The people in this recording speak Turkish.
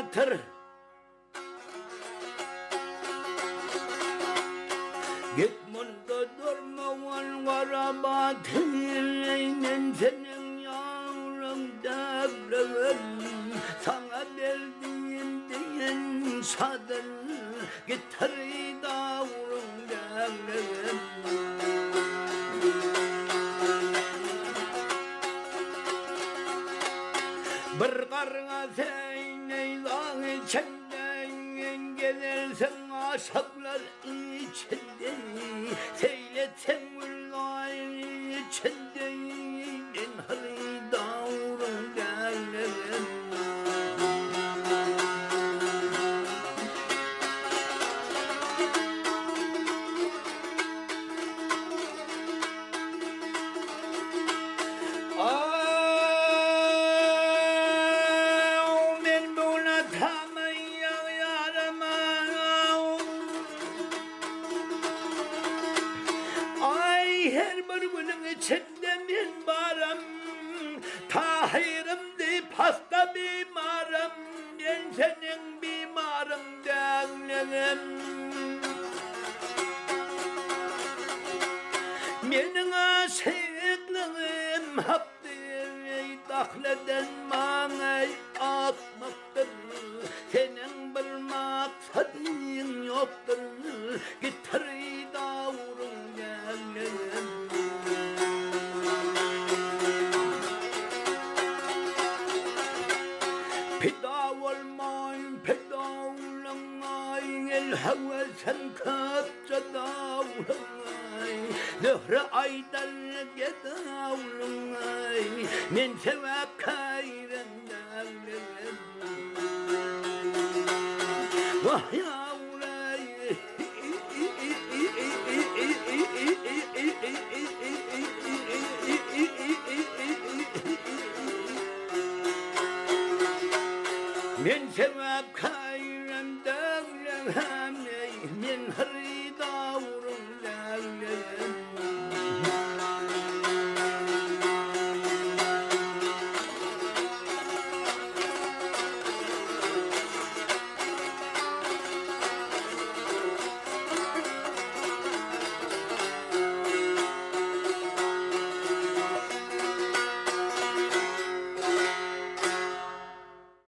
batır gitmunda durmavan vara batırın senin yavrum devrem sana verdiğim diyen sadır gitarı davrum devrem bir karına sen eylan içinden gelirsen aşıklar içinde seyletsen vırlayın içinde en hali davrum gelirim içinden varım tahirim deyip hasta bimarım ben senin bimarım değilim benim aşıklığım haptır dahleden manay atmaktır senin bir maksadın yoktur gitarı davrum değilim Pida olmayın, pida olamay, el havasen kapça davlamay, zöhre aydan gedavlamay, men sevap kayran davlamay. Vah yavray, men sevap